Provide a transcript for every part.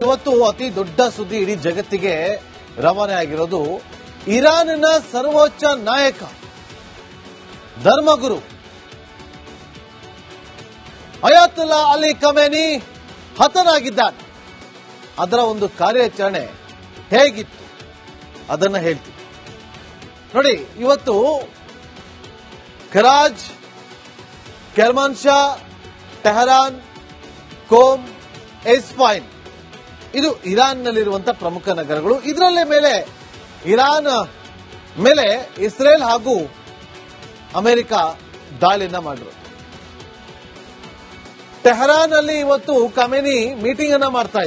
ಇವತ್ತು ಅತಿ ದೊಡ್ಡ ಸುದ್ದಿ ಇಡೀ ಜಗತ್ತಿಗೆ ರವಾನೆ ಆಗಿರೋದು ಇರಾನ್ನ ಸರ್ವೋಚ್ಚ ನಾಯಕ ಧರ್ಮಗುರು ಅಯಾತುಲ್ಲಾ ಅಲಿ ಖಮೇನಿ ಹತನಾಗಿದ್ದಾನೆ. ಅದರ ಒಂದು ಕಾರ್ಯಾಚರಣೆ ಹೇಗಿತ್ತು ಅದನ್ನ ಹೇಳ್ತೀವಿ ನೋಡಿ. ಇವತ್ತು ಕರಾಜ್, ಕೆರ್ಮಾನ್ಶಾ, ಟೆಹರಾನ್, ಕೋಮ್, ಎಸ್ಫೈನ್ ಇದು ಇರಾನ್ನಲ್ಲಿರುವಂತಹ ಪ್ರಮುಖ ನಗರಗಳು. ಇದರಲ್ಲೇ ಮೇಲೆ ಇರಾನ್ ಮೇಲೆ ಇಸ್ರೇಲ್ ಹಾಗೂ ಅಮೆರಿಕ ದಾಳಿಯನ್ನ ಮಾಡಿದ್ರು. ಟೆಹರಾನ್ ಅಲ್ಲಿ ಇವತ್ತು ಖಮೇನಿ ಮೀಟಿಂಗ್ ಮಾಡ್ತಾ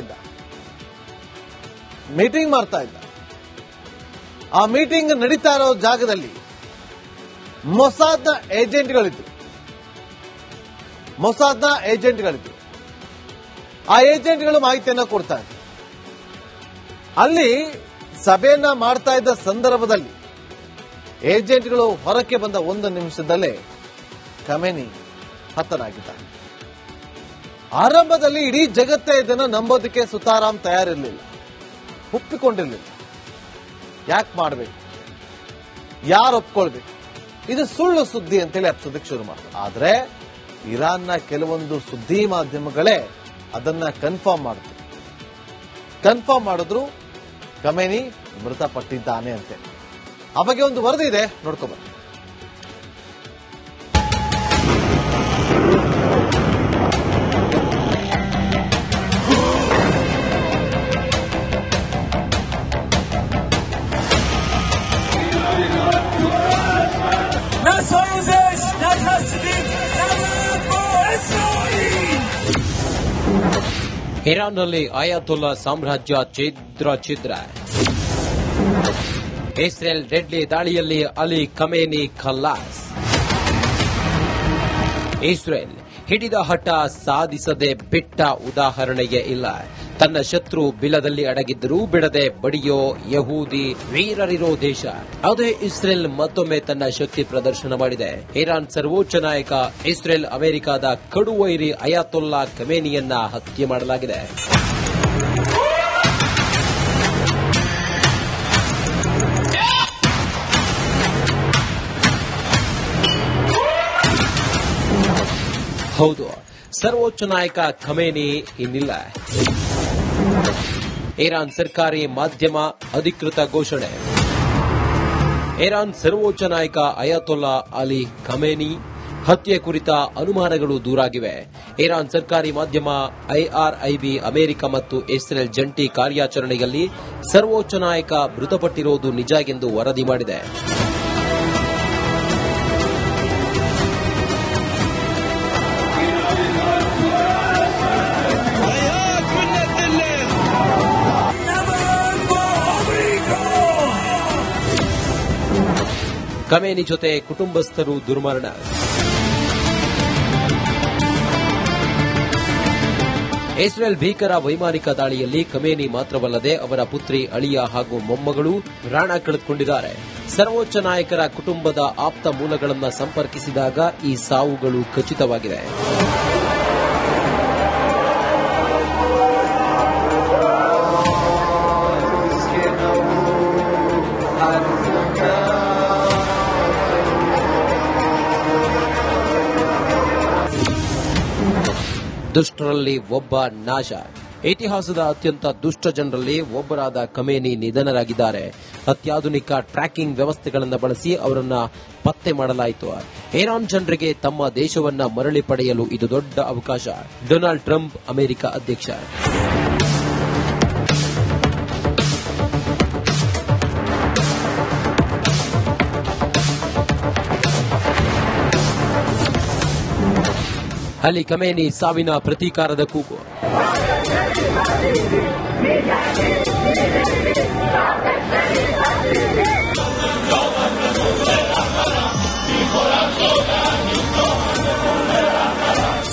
ಇದ್ದ. ಆ ಮೀಟಿಂಗ್ ನಡೀತಾ ಇರೋ ಜಾಗದಲ್ಲಿ ಮೊಸಾದ್ನ ಏಜೆಂಟ್ಗಳಿದ್ರು. ಆ ಏಜೆಂಟ್ಗಳು ಮಾಹಿತಿಯನ್ನ ಕೊಡ್ತಾ ಇದ್ರು. ಅಲ್ಲಿ ಸಭೆಯನ್ನ ಮಾಡ್ತಾ ಇದ್ದ ಸಂದರ್ಭದಲ್ಲಿ ಏಜೆಂಟ್ಗಳು ಹೊರಕ್ಕೆ ಬಂದ 1 ನಿಮಿಷದಲ್ಲೇ ಖಮೇನಿ ಹತನಾಗಿದ್ದಾನೆ. ಆರಂಭದಲ್ಲಿ ಇಡೀ ಜಗತ್ತೇ ಇದನ್ನು ನಂಬೋದಕ್ಕೆ ಸುತಾರಾಮ್ ತಯಾರಿರಲಿಲ್ಲ, ಒಪ್ಪಿಕೊಂಡಿರಲಿಲ್ಲ. ಯಾಕೆ ಮಾಡಬೇಕು, ಯಾರು ಒಪ್ಕೊಳ್ಬೇಕು, ಇದು ಸುಳ್ಳು ಸುದ್ದಿ ಅಂತೇಳಿ ಹಬ್ಸೋದಕ್ಕೆ ಶುರು ಮಾಡ್ತಾರೆ. ಆದ್ರೆ ಇರಾನ್ನ ಕೆಲವೊಂದು ಸುದ್ದಿ ಮಾಧ್ಯಮಗಳೇ ಅದನ್ನ ಕನ್ಫರ್ಮ್ ಮಾಡಿದ್ರು ಖಮೇನಿ ಮೃತಪಟ್ಟಿದ್ದಾನೆ ಅಂತೆ. ಆ ಬಗ್ಗೆ ಒಂದು ವರದಿ ಇದೆ, ನೋಡ್ಕೊಬನ್ನಿ. ಇರಾನ್ನಲ್ಲಿ ಅಯಾತುಲ್ಲಾ ಸಾಮ್ರಾಜ್ಯ ಛಿದ್ರ. ಇಸ್ರೇಲ್ ಡೆಡ್ಲಿ ದಾಳಿಯಲ್ಲಿ ಅಲಿ ಖಮೇನಿ ಖಲ್ಲಾಸ್. ಇಸ್ರೇಲ್ ಹಿಡಿದ ಹಠ ಸಾಧಿಸದೆ ಬಿಟ್ಟ ಉದಾಹರಣೆಯೇ ಇಲ್ಲ. ತನ್ನ ಶತ್ರು ಬಿಲದಲ್ಲಿ ಅಡಗಿದ್ದರೂ ಬಿಡದೆ ಬಡಿಯೋ ಯಹೂದಿ ವೀರರಿರೋ ದೇಶ ಅದೇ ಇಸ್ರೇಲ್ ಮತ್ತೊಮ್ಮೆ ತನ್ನ ಶಕ್ತಿ ಪ್ರದರ್ಶನ ಮಾಡಿದೆ. ಇರಾನ್ ಸರ್ವೋಚ್ಚ ನಾಯಕ ಇಸ್ರೇಲ್ ಅಮೆರಿಕದ ಕಡುವೈರಿ ಅಯಾತುಲ್ಲಾ ಖಮೇನಿಯನ್ನ ಹತ್ಯೆ ಮಾಡಲಾಗಿದೆ. ಹೌದು, ಸರ್ವೋಚ್ಚ ನಾಯಕ ಖಮೇನಿ ಇನ್ನಿಲ್ಲ. ಇರಾನ್ ಸರ್ಕಾರಿ ಮಾಧ್ಯಮ ಅಧಿಕೃತ ಘೋಷಣೆ. ಇರಾನ್ ಸರ್ವೋಚ್ಚ ನಾಯಕ ಅಯಾತುಲ್ಲಾ ಅಲಿ ಖಮೇನಿ ಹತ್ಯೆ ಕುರಿತ ಅನುಮಾನಗಳು ದೂರಾಗಿವೆ. ಇರಾನ್ ಸರ್ಕಾರಿ ಮಾಧ್ಯಮ ಐಆರ್ಐಬಿ ಅಮೆರಿಕ ಮತ್ತು ಇಸ್ರೇಲ್ ಜಂಟಿ ಕಾರ್ಯಾಚರಣೆಯಲ್ಲಿ ಸರ್ವೋಚ್ಚ ನಾಯಕ ಮೃತಪಟ್ಟಿರುವುದು ನಿಜ ಎಂದು ವರದಿ ಮಾಡಿದೆ. ಖಮೇನಿ ಜೊತೆ ಕುಟುಂಬಸ್ಥರು ದುರ್ಮರಣ. ಇಸ್ರೇಲ್ ಭೀಕರ ವೈಮಾನಿಕ ದಾಳಿಯಲ್ಲಿ ಖಮೇನಿ ಮಾತ್ರವಲ್ಲದೆ ಅವರ ಪುತ್ರಿ, ಅಳಿಯ ಹಾಗೂ ಮೊಮ್ಮಗಳು ಪ್ರಾಣ ಕಳೆದುಕೊಂಡಿದ್ದಾರೆ. ಸರ್ವೋಚ್ಚ ನಾಯಕರ ಕುಟುಂಬದ ಆಪ್ತ ಮೂಲಗಳನ್ನು ಸಂಪರ್ಕಿಸಿದಾಗ ಈ ಸಾವುಗಳು ಖಚಿತವಾಗಿವೆ. ದುಷ್ಟರಲ್ಲಿ ಒಬ್ಬ ನಾಶ. ಇತಿಹಾಸದ ಅತ್ಯಂತ ದುಷ್ಟ ಜನರಲ್ಲಿ ಒಬ್ಬರಾದ ಖಮೇನಿ ನಿಧನರಾಗಿದ್ದಾರೆ. ಅತ್ಯಾಧುನಿಕ ಟ್ರ್ಯಾಕಿಂಗ್ ವ್ಯವಸ್ಥೆಗಳನ್ನು ಬಳಸಿ ಅವರನ್ನ ಪತ್ತೆ ಮಾಡಲಾಯಿತು. ಇರಾನ್ ಜನರಿಗೆ ತಮ್ಮ ದೇಶವನ್ನ ಮರಳಿ ಪಡೆಯಲು ಇದು ದೊಡ್ಡ ಅವಕಾಶ. ಡೊನಾಲ್ಡ್ ಟ್ರಂಪ್ ಅಮೆರಿಕ ಅಧ್ಯಕ್ಷ. ಅಲಿ ಖಮೇನಿ ಸಾವಿನ ಪ್ರತೀಕಾರದ ಕೂಗು.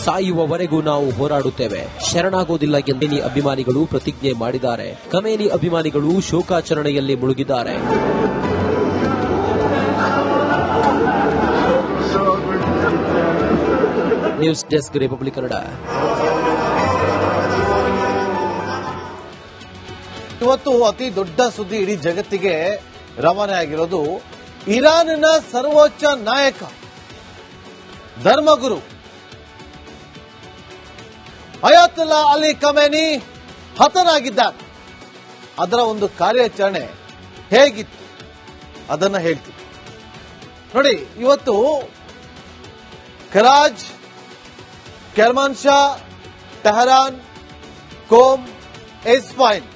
ಸಾಯುವವರೆಗೂ ನಾವು ಹೋರಾಡುತ್ತೇವೆ, ಶರಣಾಗೋದಿಲ್ಲ ಎಂದು ಅಭಿಮಾನಿಗಳು ಪ್ರತಿಜ್ಞೆ ಮಾಡಿದ್ದಾರೆ. ಖಮೇನಿ ಅಭಿಮಾನಿಗಳು ಶೋಕಾಚರಣೆಯಲ್ಲಿ ಮುಳುಗಿದ್ದಾರೆ. News desk, Republic Kannada. ಇವತ್ತು ಅತಿ ದೊಡ್ಡ ಸುದ್ದಿ ಇಡೀ ಜಗತ್ತಿಗೆ ರವಾನೆ ಆಗಿರೋದು ಇರಾನ್ನ ಸರ್ವೋಚ್ಚ ನಾಯಕ ಧರ್ಮಗುರು ಅಯಾತುಲ್ಲಾ ಅಲಿ ಖಮೇನಿ ಹತನಾಗಿದ್ದಾರೆ. ಅದರ ಒಂದು ಕಾರ್ಯಾಚರಣೆ ಹೇಗಿತ್ತು ಅದನ್ನ ಹೇಳ್ತೀವಿ ನೋಡಿ. ಇವತ್ತು ಕರಾಜ್, ಕೆರ್ಮಾನ್ಶಾ, ಟೆಹರಾನ್, ಕೋಮ್, ಎಸ್ಫೈನ್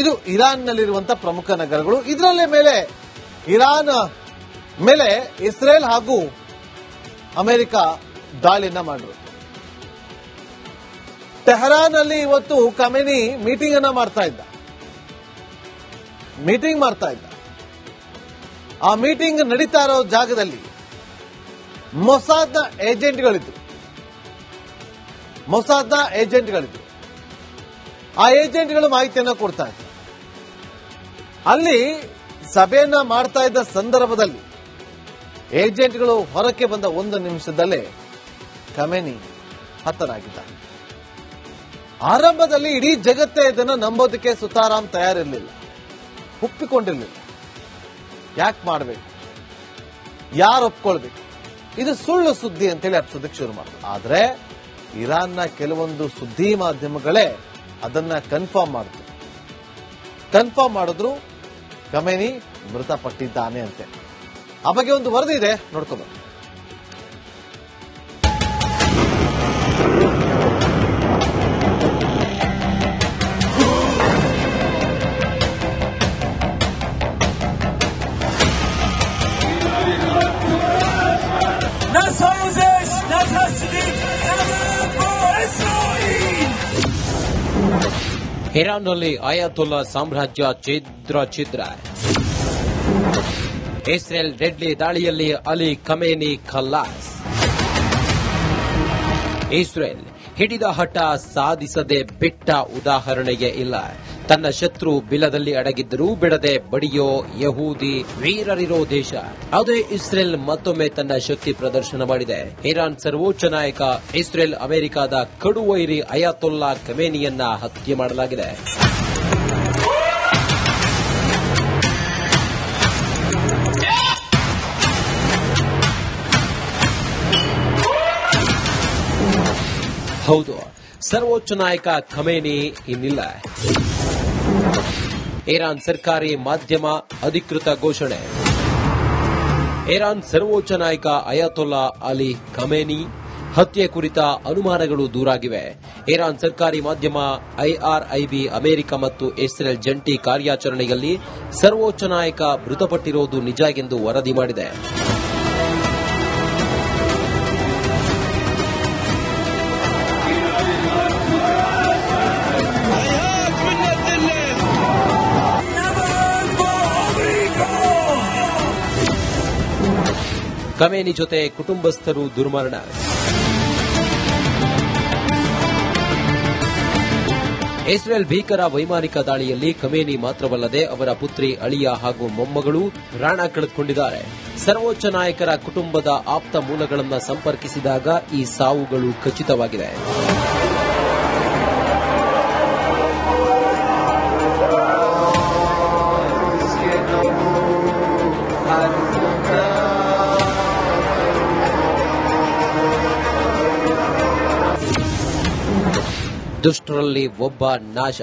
ಇದು ಇರಾನ್ನಲ್ಲಿರುವಂತಹ ಪ್ರಮುಖ ನಗರಗಳು. ಇದರಲ್ಲೇ ಮೇಲೆ ಇರಾನ್ ಮೇಲೆ ಇಸ್ರೇಲ್ ಹಾಗೂ ಅಮೆರಿಕ ದಾಳಿಯನ್ನ ಮಾಡಿದ್ರು. ಟೆಹರಾನ್ ಅಲ್ಲಿ ಇವತ್ತು ಖಮೇನಿ ಮೀಟಿಂಗ್ ಮಾಡ್ತಾ ಇದ್ದ. ಆ ಮೀಟಿಂಗ್ ನಡೀತಾ ಇರೋ ಜಾಗದಲ್ಲಿ ಮೊಸಾದ್ನ ಏಜೆಂಟ್ಗಳಿದ್ರು. ಆ ಏಜೆಂಟ್ಗಳು ಮಾಹಿತಿಯನ್ನ ಕೊಡ್ತಾ ಇದ್ರು. ಅಲ್ಲಿ ಸಭೆಯನ್ನ ಮಾಡ್ತಾ ಇದ್ದ ಸಂದರ್ಭದಲ್ಲಿ ಏಜೆಂಟ್ಗಳು ಹೊರಕ್ಕೆ ಬಂದ 1 ನಿಮಿಷದಲ್ಲೇ ಖಮೇನಿ ಹತನಾಗಿದ್ದಾರೆ. ಆರಂಭದಲ್ಲಿ ಇಡೀ ಜಗತ್ತೇ ಇದನ್ನು ನಂಬೋದಕ್ಕೆ ಸುತಾರಾಮ್ ತಯಾರಿರಲಿಲ್ಲ, ಒಪ್ಪಿಕೊಂಡಿರಲಿಲ್ಲ. ಯಾಕೆ ಮಾಡಬೇಕು, ಯಾರು ಒಪ್ಕೊಳ್ಬೇಕು, ಇದು ಸುಳ್ಳು ಸುದ್ದಿ ಅಂತೇಳಿ ಹಬ್ಸೋದಕ್ಕೆ ಶುರು ಮಾಡಿದ್ರು. ಆದ್ರೆ ಇರಾನ್ನ ಕೆಲವೊಂದು ಸುದ್ದಿ ಮಾಧ್ಯಮಗಳೇ ಅದನ್ನ ಕನ್ಫರ್ಮ್ ಮಾಡಿದ್ರು ಖಮೇನಿ ಮೃತಪಟ್ಟಿದ್ದಾನೆ ಅಂತೆ. ಆ ಬಗ್ಗೆ ಒಂದು ವರದಿ ಇದೆ, ನೋಡ್ಕೊಂಡು. ಇರಾನ್ನಲ್ಲಿ ಅಯಾತುಲ್ಲಾ ಸಾಮ್ರಾಜ್ಯ ಛಿದ್ರ. ಇಸ್ರೇಲ್ ಡೆಡ್ಲಿ ದಾಳಿಯಲ್ಲಿ ಅಲಿ ಖಮೇನಿ ಖಲ್ಲಾಸ್. ಇಸ್ರೇಲ್ ಹಿಡಿದ ಹಠ ಸಾಧಿಸದೆ ಬಿಟ್ಟ ಉದಾಹರಣೆಯೇ ಇಲ್ಲ. ತನ್ನ ಶತ್ರು ಬಿಲದಲ್ಲಿ ಅಡಗಿದ್ದರೂ ಬಿಡದೆ ಬಡಿಯೋ ಯಹೂದಿ ವೀರರಿರೋ ದೇಶ ಅದೇ ಇಸ್ರೇಲ್ ಮತ್ತೊಮ್ಮೆ ತನ್ನ ಶಕ್ತಿ ಪ್ರದರ್ಶನ ಮಾಡಿದೆ. ಇರಾನ್ ಸರ್ವೋಚ್ಚ ನಾಯಕ ಇಸ್ರೇಲ್ ಅಮೆರಿಕದ ಕಡುವೈರಿ ಅಯಾತುಲ್ಲಾ ಖಮೇನಿಯನ್ನ ಹತ್ಯೆ ಮಾಡಲಾಗಿದೆ. ಹೌದು, ಸರ್ವೋಚ್ಚ ನಾಯಕ ಖಮೇನಿ ಇನ್ನಿಲ್ಲ. ಇರಾನ್ ಸರ್ಕಾರಿ ಮಾಧ್ಯಮ ಅಧಿಕೃತ ಘೋಷಣೆ. ಇರಾನ್ ಸರ್ವೋಚ್ಚ ನಾಯಕ ಅಯಾತುಲ್ಲಾ ಅಲಿ ಖಮೇನಿ ಹತ್ಯೆ ಕುರಿತ ಅನುಮಾನಗಳು ದೂರಾಗಿವೆ. ಇರಾನ್ ಸರ್ಕಾರಿ ಮಾಧ್ಯಮ ಐಆರ್ಐಬಿ ಅಮೆರಿಕ ಮತ್ತು ಇಸ್ರೇಲ್ ಜಂಟಿ ಕಾರ್ಯಾಚರಣೆಯಲ್ಲಿ ಸರ್ವೋಚ್ಚ ನಾಯಕ ಮೃತಪಟ್ಟಿರುವುದು ನಿಜ ಎಂದು ವರದಿ ಮಾಡಿದೆ. ಖಮೇನಿ ಜೊತೆ ಕುಟುಂಬಸ್ಥರು ದುರ್ಮರಣ. ಇಸ್ರೇಲ್ ಭೀಕರ ವೈಮಾನಿಕ ದಾಳಿಯಲ್ಲಿ ಖಮೇನಿ ಮಾತ್ರವಲ್ಲದೆ ಅವರ ಪುತ್ರಿ, ಅಳಿಯ ಹಾಗೂ ಮೊಮ್ಮಗಳು ಪ್ರಾಣ ಕಳೆದುಕೊಂಡಿದ್ದಾರೆ. ಸರ್ವೋಚ್ಚ ನಾಯಕರ ಕುಟುಂಬದ ಆಪ್ತ ಮೂಲಗಳನ್ನು ಸಂಪರ್ಕಿಸಿದಾಗ ಈ ಸಾವುಗಳು ಖಚಿತವಾಗಿವೆ. ದುಷ್ಟರಲ್ಲಿ ಒಬ್ಬ ನಾಶ.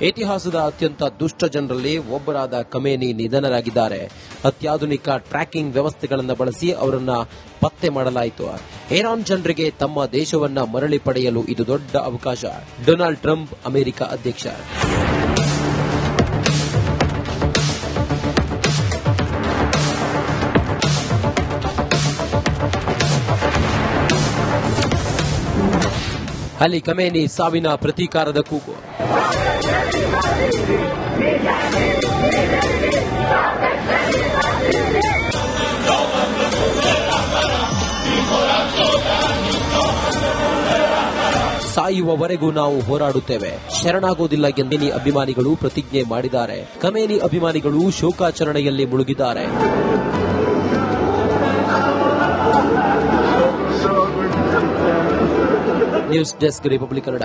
ಇತಿಹಾಸದ ಅತ್ಯಂತ ದುಷ್ಟ ಜನರಲ್ಲಿ ಒಬ್ಬರಾದ ಖಮೇನಿ ನಿಧನರಾಗಿದ್ದಾರೆ. ಅತ್ಯಾಧುನಿಕ ಟ್ರ್ಯಾಕಿಂಗ್ ವ್ಯವಸ್ಥೆಗಳನ್ನು ಬಳಸಿ ಅವರನ್ನ ಪತ್ತೆ ಮಾಡಲಾಯಿತು. ಇರಾನ್ ಜನರಿಗೆ ತಮ್ಮ ದೇಶವನ್ನ ಮರಳಿ ಪಡೆಯಲು ಇದು ದೊಡ್ಡ ಅವಕಾಶ. ಡೊನಾಲ್ಡ್ ಟ್ರಂಪ್ ಅಮೆರಿಕ ಅಧ್ಯಕ್ಷ. ಅಲಿ ಖಮೇನಿ ಸಾವಿನ ಪ್ರತೀಕಾರದ ಕೂಗು. ಸಾಯುವವರೆಗೂ ನಾವು ಹೋರಾಡುತ್ತೇವೆ, ಶರಣಾಗೋದಿಲ್ಲ ಎಂದು ಅಭಿಮಾನಿಗಳು ಪ್ರತಿಜ್ಞೆ ಮಾಡಿದ್ದಾರೆ. ಖಮೇನಿ ಅಭಿಮಾನಿಗಳು ಶೋಕಾಚರಣೆಯಲ್ಲಿ ಮುಳುಗಿದ್ದಾರೆ. News desk, Republic Kannada.